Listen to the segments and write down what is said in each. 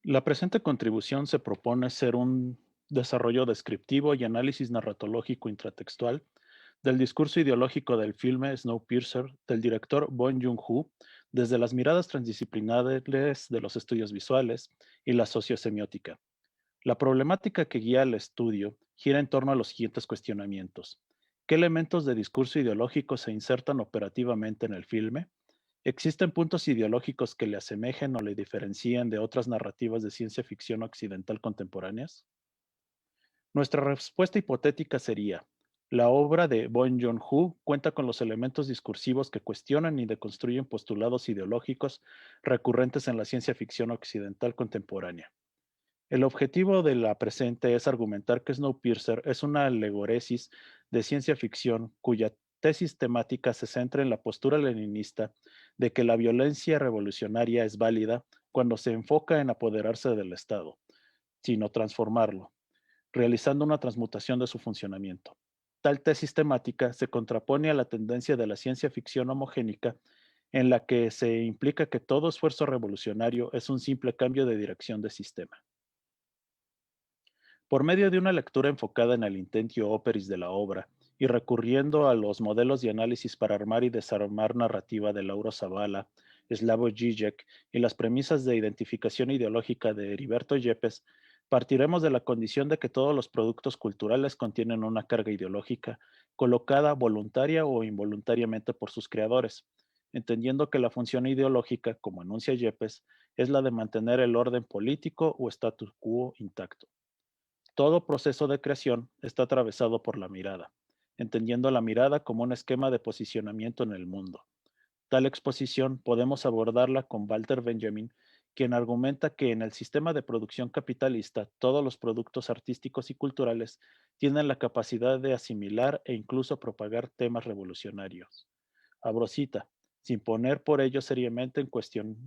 La presente contribución se propone ser un desarrollo descriptivo y análisis narratológico intratextual del discurso ideológico del filme Snowpiercer del director Bong Joon-ho desde las miradas transdisciplinares de los estudios visuales y la sociosemiótica. La problemática que guía el estudio gira en torno a los siguientes cuestionamientos. ¿Qué elementos de discurso ideológico se insertan operativamente en el filme? ¿Existen puntos ideológicos que le asemejen o le diferencien de otras narrativas de ciencia ficción occidental contemporáneas? Nuestra respuesta hipotética sería, la obra de Bong Joon-ho cuenta con los elementos discursivos que cuestionan y deconstruyen postulados ideológicos recurrentes en la ciencia ficción occidental contemporánea. El objetivo de la presente es argumentar que Snowpiercer es una alegoresis de ciencia ficción cuya tesis temática se centra en la postura leninista de que la violencia revolucionaria es válida cuando se enfoca en apoderarse del Estado, sino transformarlo, realizando una transmutación de su funcionamiento. Tal tesis temática se contrapone a la tendencia de la ciencia ficción homogénica en la que se implica que todo esfuerzo revolucionario es un simple cambio de dirección de sistema. Por medio de una lectura enfocada en el intentio operis de la obra y recurriendo a los modelos de análisis para armar y desarmar narrativa de Lauro Zavala, Slavoj Žižek y las premisas de identificación ideológica de Heriberto Yepes, partiremos de la condición de que todos los productos culturales contienen una carga ideológica colocada voluntaria o involuntariamente por sus creadores, entendiendo que la función ideológica, como enuncia Yepes, es la de mantener el orden político o status quo intacto. Todo proceso de creación está atravesado por la mirada, entendiendo la mirada como un esquema de posicionamiento en el mundo. Tal exposición podemos abordarla con Walter Benjamin, quien argumenta que en el sistema de producción capitalista todos los productos artísticos y culturales tienen la capacidad de asimilar e incluso propagar temas revolucionarios. Abrosita, sin poner por ello seriamente en cuestión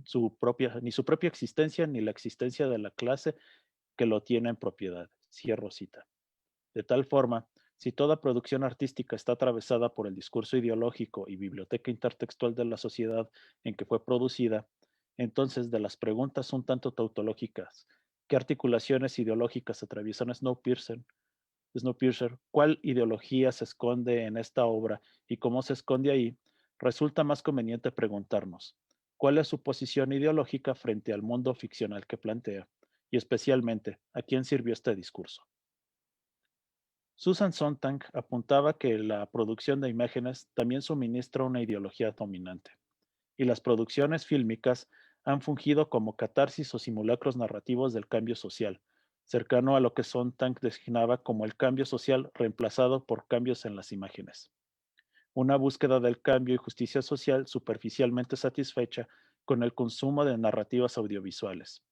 ni su propia existencia ni la existencia de la clase que lo tiene en propiedad. Cierro cita. De tal forma, si toda producción artística está atravesada por el discurso ideológico y biblioteca intertextual de la sociedad en que fue producida, entonces de las preguntas un tanto tautológicas, ¿qué articulaciones ideológicas atraviesan Snowpiercer? ¿Cuál ideología se esconde en esta obra y cómo se esconde ahí? Resulta más conveniente preguntarnos, ¿cuál es su posición ideológica frente al mundo ficcional que plantea? Y especialmente, ¿a quién sirvió este discurso? Susan Sontag apuntaba que la producción de imágenes también suministra una ideología dominante, y las producciones fílmicas han fungido como catarsis o simulacros narrativos del cambio social, cercano a lo que Sontag designaba como el cambio social reemplazado por cambios en las imágenes. Una búsqueda del cambio y justicia social superficialmente satisfecha con el consumo de narrativas audiovisuales.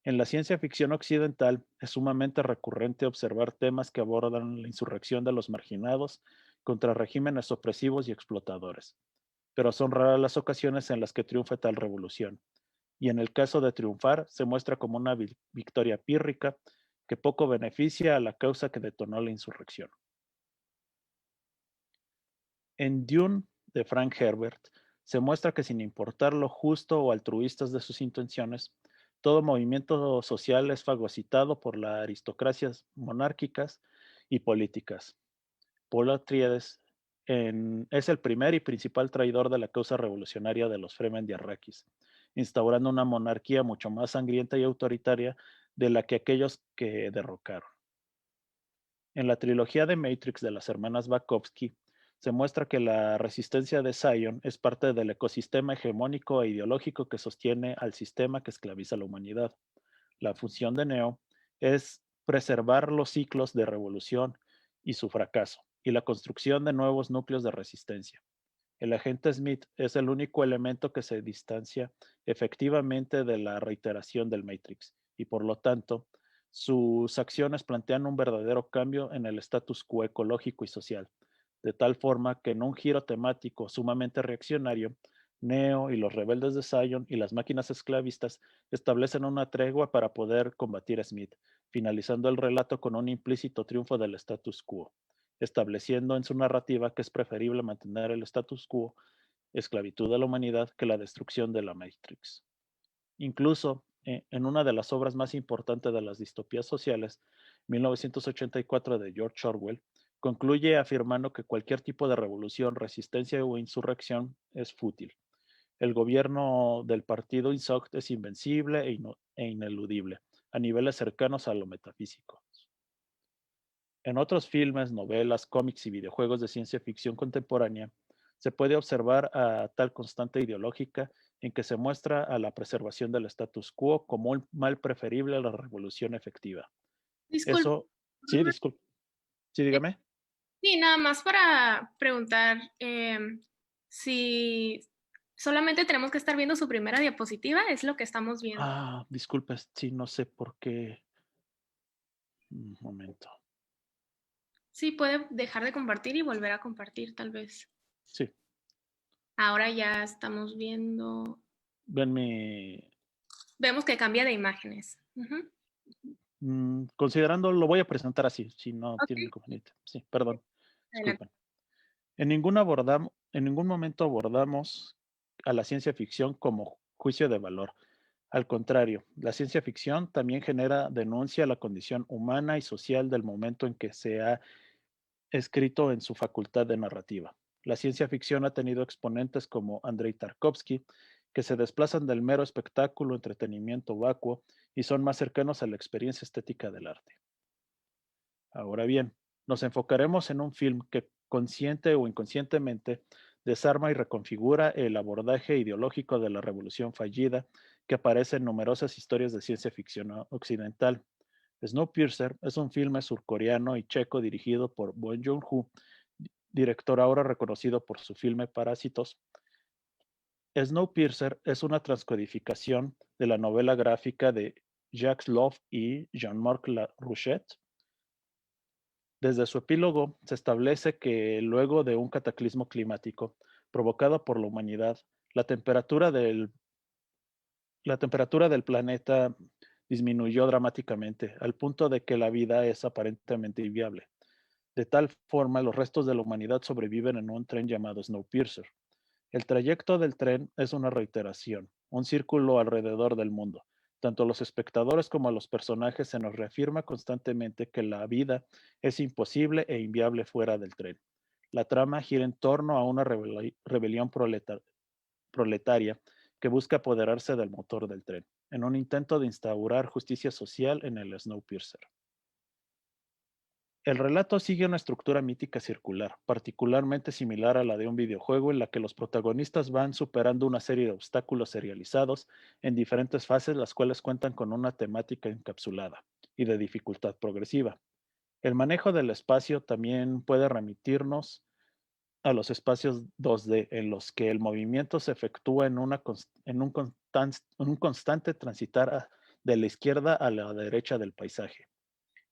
En la ciencia ficción occidental es sumamente recurrente observar temas que abordan la insurrección de los marginados contra regímenes opresivos y explotadores, pero son raras las ocasiones en las que triunfa tal revolución, y en el caso de triunfar se muestra como una victoria pírrica que poco beneficia a la causa que detonó la insurrección. En Dune de Frank Herbert se muestra que sin importar lo justo o altruistas de sus intenciones, todo movimiento social es fagocitado por las aristocracias monárquicas y políticas. Paul Atreides es el primer y principal traidor de la causa revolucionaria de los Fremen de Arrakis, instaurando una monarquía mucho más sangrienta y autoritaria de la que aquellos que derrocaron. En la trilogía de Matrix de las hermanas Wachowski, se muestra que la resistencia de Zion es parte del ecosistema hegemónico e ideológico que sostiene al sistema que esclaviza a la humanidad. La función de Neo es preservar los ciclos de revolución y su fracaso, y la construcción de nuevos núcleos de resistencia. El agente Smith es el único elemento que se distancia efectivamente de la reiteración del Matrix y por lo tanto sus acciones plantean un verdadero cambio en el status quo ecológico y social, de tal forma que en un giro temático sumamente reaccionario, Neo y los rebeldes de Zion y las máquinas esclavistas establecen una tregua para poder combatir a Smith, finalizando el relato con un implícito triunfo del status quo, estableciendo en su narrativa que es preferible mantener el status quo, esclavitud de la humanidad, que la destrucción de la Matrix. Incluso en una de las obras más importantes de las distopías sociales, 1984 de George Orwell, concluye afirmando que cualquier tipo de revolución, resistencia o insurrección es fútil. El gobierno del partido INSOC es invencible e ineludible, a niveles cercanos a lo metafísico. En otros filmes, novelas, cómics y videojuegos de ciencia ficción contemporánea, se puede observar a tal constante ideológica en que se muestra a la preservación del status quo como un mal preferible a la revolución efectiva. Disculpe, Eso, sí, disculpe, sí, dígame. sí, nada más para preguntar, si solamente tenemos que estar viendo su primera diapositiva, ¿es lo que estamos viendo? Disculpe, sí, no sé por qué. Un momento. Sí, puede dejar de compartir y volver a compartir, tal vez. Sí, Ahora ya estamos viendo, ven mi. vemos que cambia de imágenes. Ujú. Considerando, lo voy a presentar así, si no tienen Okey, inconveniente. Sí, perdón, adelante. disculpen. En ningún momento abordamos a la ciencia ficción como juicio de valor. Al contrario, la ciencia ficción también genera denuncia a la condición humana y social del momento en que se ha escrito en su facultad de narrativa. La ciencia ficción ha tenido exponentes como Andrei Tarkovsky, que se desplazan del mero espectáculo, entretenimiento vacuo y son más cercanos a la experiencia estética del arte. Ahora bien, nos enfocaremos en un film que consciente o inconscientemente desarma y reconfigura el abordaje ideológico de la revolución fallida que aparece en numerosas historias de ciencia ficción occidental. Snowpiercer es un filme surcoreano y checo dirigido por Bong Joon-ho, director ahora reconocido por su filme Parásitos. Snowpiercer es una transcodificación de la novela gráfica de Jacques Love y Jean-Marc Larouchette. Desde su epílogo se establece que luego de un cataclismo climático provocado por la humanidad, la temperatura del, la temperatura del planeta disminuyó dramáticamente, al punto de que la vida es aparentemente inviable. De tal forma, los restos de la humanidad sobreviven en un tren llamado Snowpiercer. El trayecto del tren es una reiteración, un círculo alrededor del mundo. Tanto a los espectadores como a los personajes se nos reafirma constantemente que la vida es imposible e inviable fuera del tren. La trama gira en torno a una rebelión proletaria que busca apoderarse del motor del tren, en un intento de instaurar justicia social en el Snowpiercer. El relato sigue una estructura mítica circular, particularmente similar a la de un videojuego en la que los protagonistas van superando una serie de obstáculos serializados en diferentes fases, las cuales cuentan con una temática encapsulada y de dificultad progresiva. El manejo del espacio también puede remitirnos a los espacios 2D en los que el movimiento se efectúa en un constante transitar de la izquierda a la derecha del paisaje.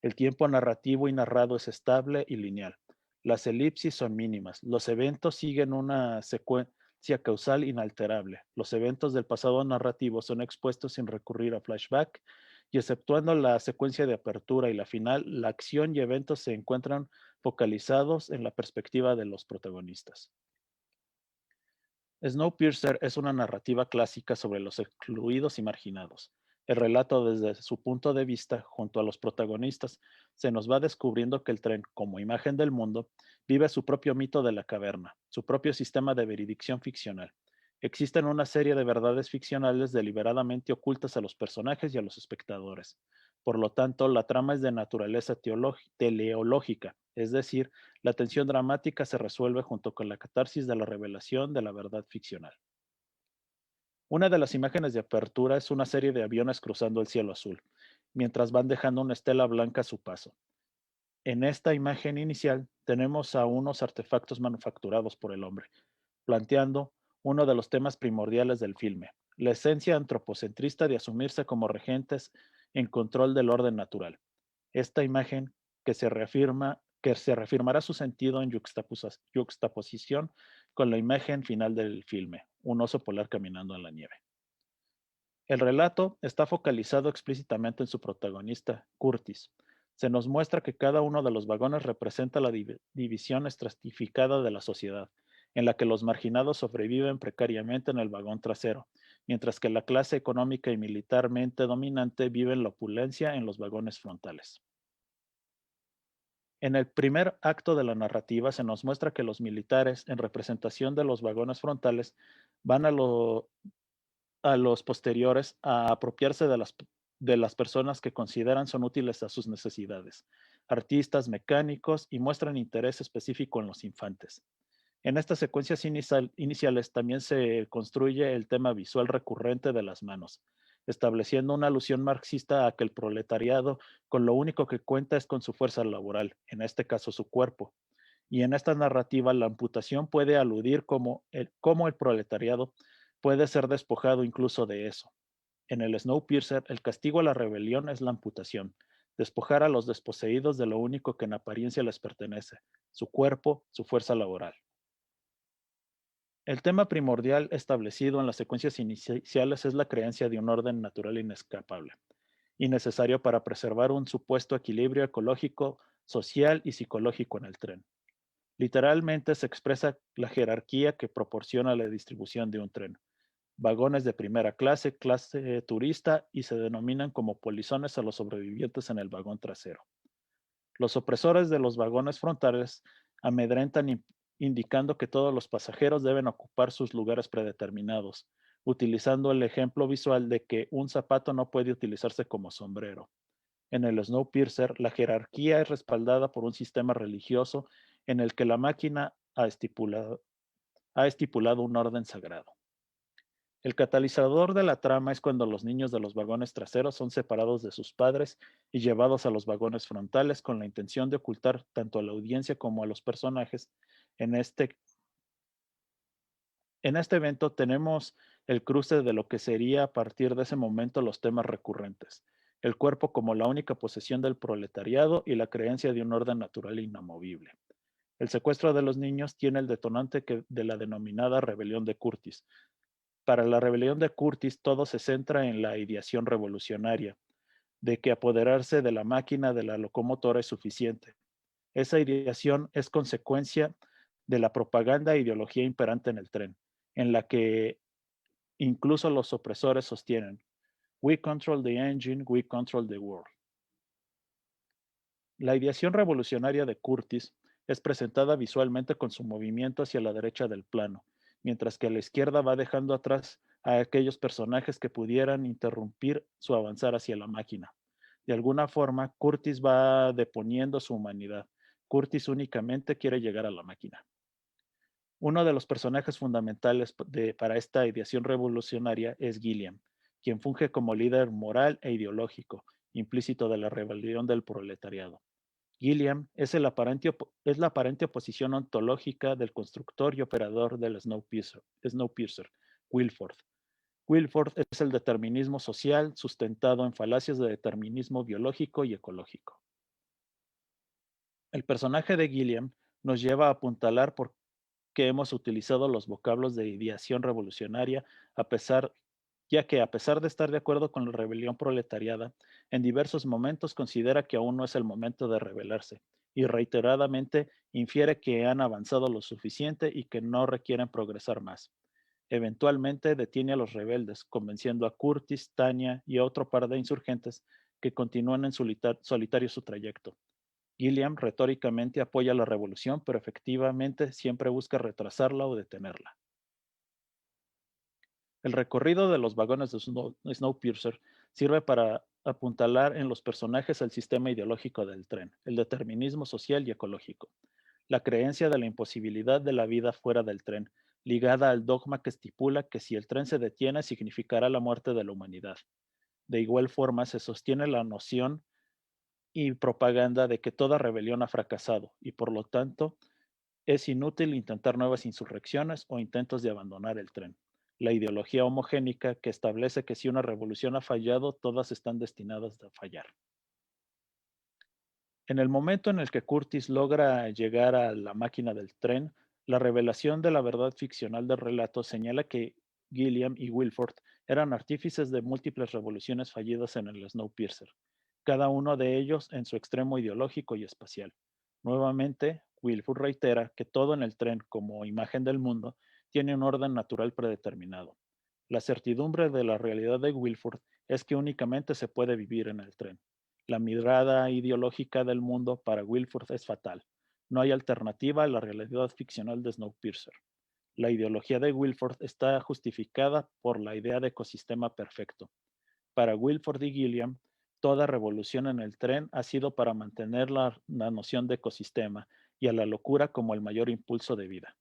El tiempo narrativo y narrado es estable y lineal. Las elipsis son mínimas. Los eventos siguen una secuencia causal inalterable. Los eventos del pasado narrativo son expuestos sin recurrir a flashback y exceptuando la secuencia de apertura y la final, la acción y eventos se encuentran focalizados en la perspectiva de los protagonistas. Snowpiercer es una narrativa clásica sobre los excluidos y marginados. El relato desde su punto de vista, junto a los protagonistas, se nos va descubriendo que el tren, como imagen del mundo, vive su propio mito de la caverna, su propio sistema de veridicción ficcional. Existen una serie de verdades ficcionales deliberadamente ocultas a los personajes y a los espectadores. Por lo tanto, la trama es de naturaleza teleológica, es decir, la tensión dramática se resuelve junto con la catarsis de la revelación de la verdad ficcional. Una de las imágenes de apertura es una serie de aviones cruzando el cielo azul, mientras van dejando una estela blanca a su paso. En esta imagen inicial tenemos a unos artefactos manufacturados por el hombre, planteando uno de los temas primordiales del filme, la esencia antropocentrista de asumirse como regentes en control del orden natural. Esta imagen que se reafirmará su sentido en yuxtaposición con la imagen final del filme, un oso polar caminando en la nieve. El relato está focalizado explícitamente en su protagonista, Curtis. Se nos muestra que cada uno de los vagones representa la división estratificada de la sociedad, en la que los marginados sobreviven precariamente en el vagón trasero, mientras que la clase económica y militarmente dominante vive en la opulencia en los vagones frontales. En el primer acto de la narrativa se nos muestra que los militares, en representación de los vagones frontales, van a los posteriores a apropiarse de las personas que consideran son útiles a sus necesidades, artistas, mecánicos, y muestran interés específico en los infantes. En estas secuencias iniciales también se construye el tema visual recurrente de las manos, estableciendo una alusión marxista a que el proletariado con lo único que cuenta es con su fuerza laboral, en este caso su cuerpo. Y en esta narrativa la amputación puede aludir como el proletariado puede ser despojado incluso de eso. En el Snowpiercer, el castigo a la rebelión es la amputación, despojar a los desposeídos de lo único que en apariencia les pertenece, su cuerpo, su fuerza laboral. El tema primordial establecido en las secuencias iniciales es la creencia de un orden natural inescapable y necesario para preservar un supuesto equilibrio ecológico, social y psicológico en el tren. Literalmente se expresa la jerarquía que proporciona la distribución de un tren. Vagones de primera clase, clase turista y se denominan como polizones a los sobrevivientes en el vagón trasero. Los opresores de los vagones frontales amedrentan indicando que todos los pasajeros deben ocupar sus lugares predeterminados, utilizando el ejemplo visual de que un zapato no puede utilizarse como sombrero. En el Snowpiercer, la jerarquía es respaldada por un sistema religioso en el que la máquina ha estipulado un orden sagrado. El catalizador de la trama es cuando los niños de los vagones traseros son separados de sus padres y llevados a los vagones frontales con la intención de ocultar tanto a la audiencia como a los personajes. En este, en este evento tenemos el cruce de lo que sería a partir de ese momento los temas recurrentes, el cuerpo como la única posesión del proletariado y la creencia de un orden natural inamovible. El secuestro de los niños tiene el detonante de la denominada rebelión de Curtis. Para la rebelión de Curtis todo se centra en la ideación revolucionaria, de que apoderarse de la máquina de la locomotora es suficiente. Esa ideación es consecuencia de la propaganda e ideología imperante en el tren, en la que incluso los opresores sostienen, "We control the engine, we control the world". La ideación revolucionaria de Curtis es presentada visualmente con su movimiento hacia la derecha del plano, mientras que a la izquierda va dejando atrás a aquellos personajes que pudieran interrumpir su avanzar hacia la máquina. De alguna forma, Curtis va deponiendo su humanidad. Curtis únicamente quiere llegar a la máquina. Uno de los personajes fundamentales para esta ideación revolucionaria es Gilliam, quien funge como líder moral e ideológico, implícito de la rebelión del proletariado. Gilliam es la aparente oposición ontológica del constructor y operador del Snowpiercer, Wilford. Wilford es el determinismo social sustentado en falacias de determinismo biológico y ecológico. El personaje de Gilliam nos lleva a apuntalar por qué hemos utilizado los vocablos de ideación revolucionaria, ya que a pesar de estar de acuerdo con la rebelión proletariada, en diversos momentos considera que aún no es el momento de rebelarse y reiteradamente infiere que han avanzado lo suficiente y que no requieren progresar más. Eventualmente detiene a los rebeldes, convenciendo a Curtis, Tanya y a otro par de insurgentes que continúan en solitario su trayecto. Gilliam retóricamente apoya la revolución, pero efectivamente siempre busca retrasarla o detenerla. El recorrido de los vagones de Snowpiercer sirve para apuntalar en los personajes el sistema ideológico del tren, el determinismo social y ecológico, la creencia de la imposibilidad de la vida fuera del tren, ligada al dogma que estipula que si el tren se detiene significará la muerte de la humanidad. De igual forma, se sostiene la noción y propaganda de que toda rebelión ha fracasado y por lo tanto es inútil intentar nuevas insurrecciones o intentos de abandonar el tren. La ideología homogénica que establece que si una revolución ha fallado, todas están destinadas a fallar. En el momento en el que Curtis logra llegar a la máquina del tren, la revelación de la verdad ficcional del relato señala que Gilliam y Wilford eran artífices de múltiples revoluciones fallidas en el Snowpiercer, cada uno de ellos en su extremo ideológico y espacial. Nuevamente, Wilford reitera que todo en el tren, como imagen del mundo, tiene un orden natural predeterminado. La certidumbre de la realidad de Wilford es que únicamente se puede vivir en el tren. La mirada ideológica del mundo para Wilford es fatal. No hay alternativa a la realidad ficcional de Snowpiercer. La ideología de Wilford está justificada por la idea de ecosistema perfecto. Para Wilford y Gilliam, toda revolución en el tren ha sido para mantener la noción de ecosistema y a la locura como el mayor impulso de vida.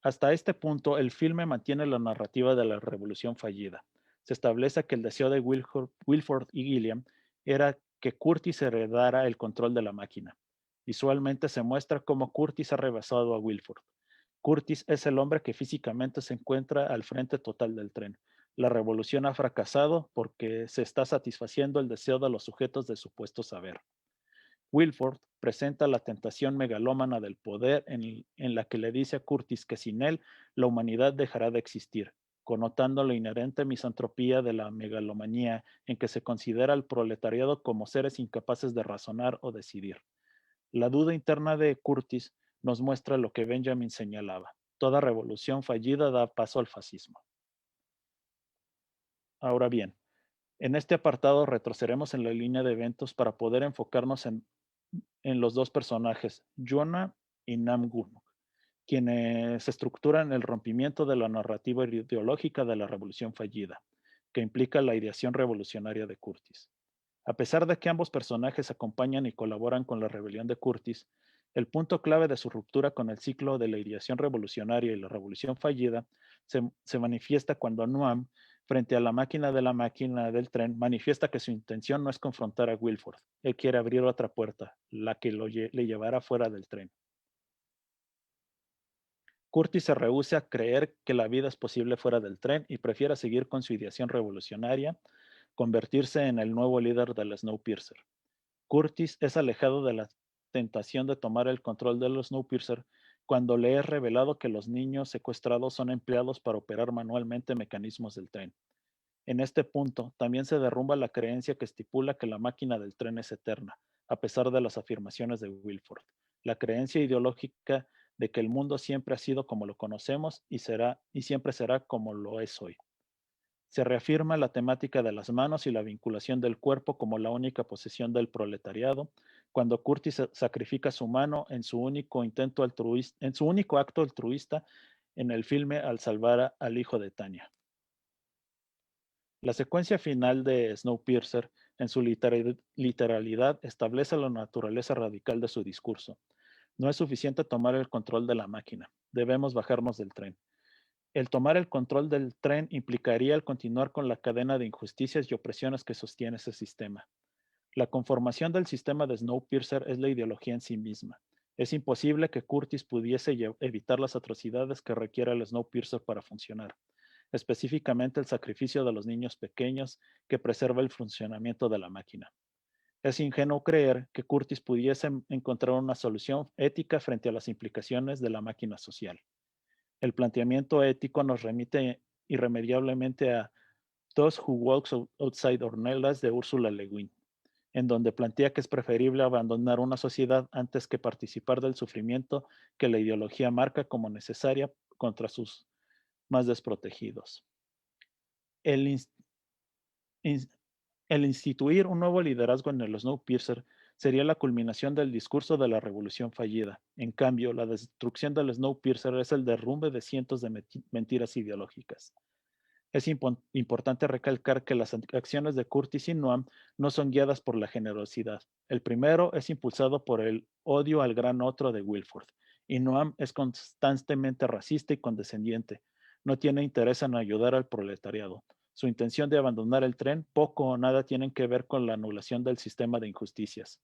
Hasta este punto, el filme mantiene la narrativa de la revolución fallida. Se establece que el deseo de Wilford y Gilliam era que Curtis heredara el control de la máquina. Visualmente se muestra cómo Curtis ha rebasado a Wilford. Curtis es el hombre que físicamente se encuentra al frente total del tren. La revolución ha fracasado porque se está satisfaciendo el deseo de los sujetos de supuesto saber. Wilford presenta la tentación megalómana del poder en la que le dice a Curtis que sin él la humanidad dejará de existir, connotando la inherente misantropía de la megalomanía en que se considera al proletariado como seres incapaces de razonar o decidir. La duda interna de Curtis nos muestra lo que Benjamin señalaba. Toda revolución fallida da paso al fascismo. Ahora bien, en este apartado retrocederemos en la línea de eventos para poder enfocarnos en los dos personajes, Jonah y Namgun, quienes estructuran el rompimiento de la narrativa ideológica de la revolución fallida, que implica la ideación revolucionaria de Curtis. A pesar de que ambos personajes acompañan y colaboran con la rebelión de Curtis, el punto clave de su ruptura con el ciclo de la ideación revolucionaria y la revolución fallida se manifiesta cuando Noam, frente a la máquina del tren, manifiesta que su intención no es confrontar a Wilford. Él quiere abrir otra puerta, la que le llevará fuera del tren. Curtis se rehúsa a creer que la vida es posible fuera del tren y prefiere seguir con su ideación revolucionaria, convertirse en el nuevo líder del Snowpiercer. Curtis es alejado de la tentación de tomar el control de los Snowpiercer cuando le es revelado que los niños secuestrados son empleados para operar manualmente mecanismos del tren. En este punto, también se derrumba la creencia que estipula que la máquina del tren es eterna, a pesar de las afirmaciones de Wilford. La creencia ideológica de que el mundo siempre ha sido como lo conocemos y siempre será como lo es hoy. Se reafirma la temática de las manos y la vinculación del cuerpo como la única posesión del proletariado, cuando Curtis sacrifica su mano en su único en su único acto altruista en el filme al salvar al hijo de Tanya. La secuencia final de Snowpiercer, en su literalidad, establece la naturaleza radical de su discurso. No es suficiente tomar el control de la máquina, debemos bajarnos del tren. El tomar el control del tren implicaría el continuar con la cadena de injusticias y opresiones que sostiene ese sistema. La conformación del sistema de Snowpiercer es la ideología en sí misma. Es imposible que Curtis pudiese evitar las atrocidades que requiere el Snowpiercer para funcionar, específicamente el sacrificio de los niños pequeños que preserva el funcionamiento de la máquina. Es ingenuo creer que Curtis pudiese encontrar una solución ética frente a las implicaciones de la máquina social. El planteamiento ético nos remite irremediablemente a Those Who Walk Outside Ornelas de Ursula Le Guin, en donde plantea que es preferible abandonar una sociedad antes que participar del sufrimiento que la ideología marca como necesaria contra sus más desprotegidos. El, el instituir un nuevo liderazgo en el Snowpiercer sería la culminación del discurso de la revolución fallida. En cambio, la destrucción del Snowpiercer es el derrumbe de cientos de mentiras ideológicas. Es importante recalcar que las acciones de Curtis y Noam no son guiadas por la generosidad. El primero es impulsado por el odio al gran otro de Wilford, y Noam es constantemente racista y condescendiente. No tiene interés en ayudar al proletariado. Su intención de abandonar el tren poco o nada tienen que ver con la anulación del sistema de injusticias.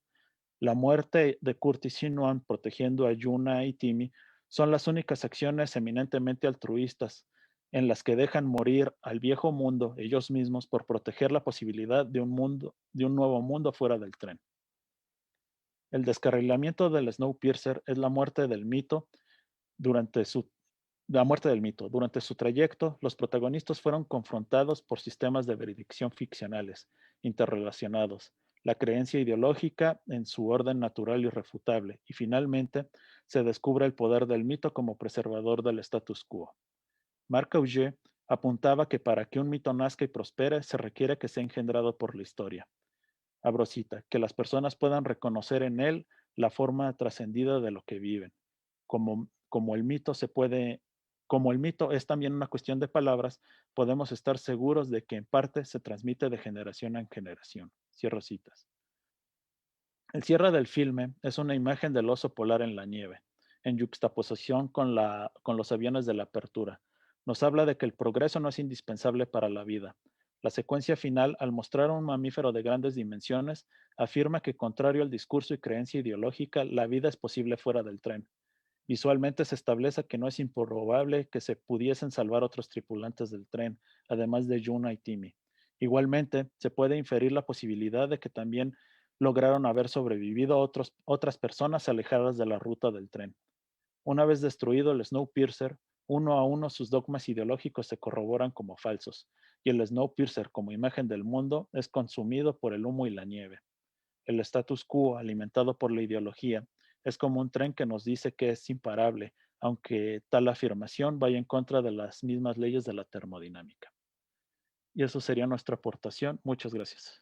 La muerte de Curtis y Noam protegiendo a Yuna y Timmy son las únicas acciones eminentemente altruistas en las que dejan morir al viejo mundo ellos mismos por proteger la posibilidad de un nuevo mundo fuera del tren. El descarrilamiento del Snowpiercer es la muerte del mito durante su la muerte del mito. Durante su trayecto, los protagonistas fueron confrontados por sistemas de veredicción ficcionales, interrelacionados, la creencia ideológica en su orden natural irrefutable, y finalmente se descubre el poder del mito como preservador del status quo. Marc Auger Apuntaba que para que un mito nazca y prospere se requiere que sea engendrado por la historia. Abro cita, que las personas puedan reconocer en él la forma trascendida de lo que viven. Como el mito se puede, como el mito es también una cuestión de palabras, podemos estar seguros de que en parte se transmite de generación en generación. Cierro citas. El cierre del filme es una imagen del oso polar en la nieve, en yuxtaposición con los aviones de la apertura. Nos habla de que el progreso no es indispensable para la vida. La secuencia final, al mostrar a un mamífero de grandes dimensiones, afirma que, contrario al discurso y creencia ideológica, la vida es posible fuera del tren. Visualmente se establece que no es improbable que se pudiesen salvar otros tripulantes del tren, además de Yuna y Timmy. Igualmente, se puede inferir la posibilidad de que también lograron haber sobrevivido otras personas alejadas de la ruta del tren. Una vez destruido el Snowpiercer, uno a uno sus dogmas ideológicos se corroboran como falsos, y el Snowpiercer como imagen del mundo es consumido por el humo y la nieve. El status quo, alimentado por la ideología, es como un tren que nos dice que es imparable, aunque tal afirmación vaya en contra de las mismas leyes de la termodinámica. Y eso sería nuestra aportación. Muchas gracias.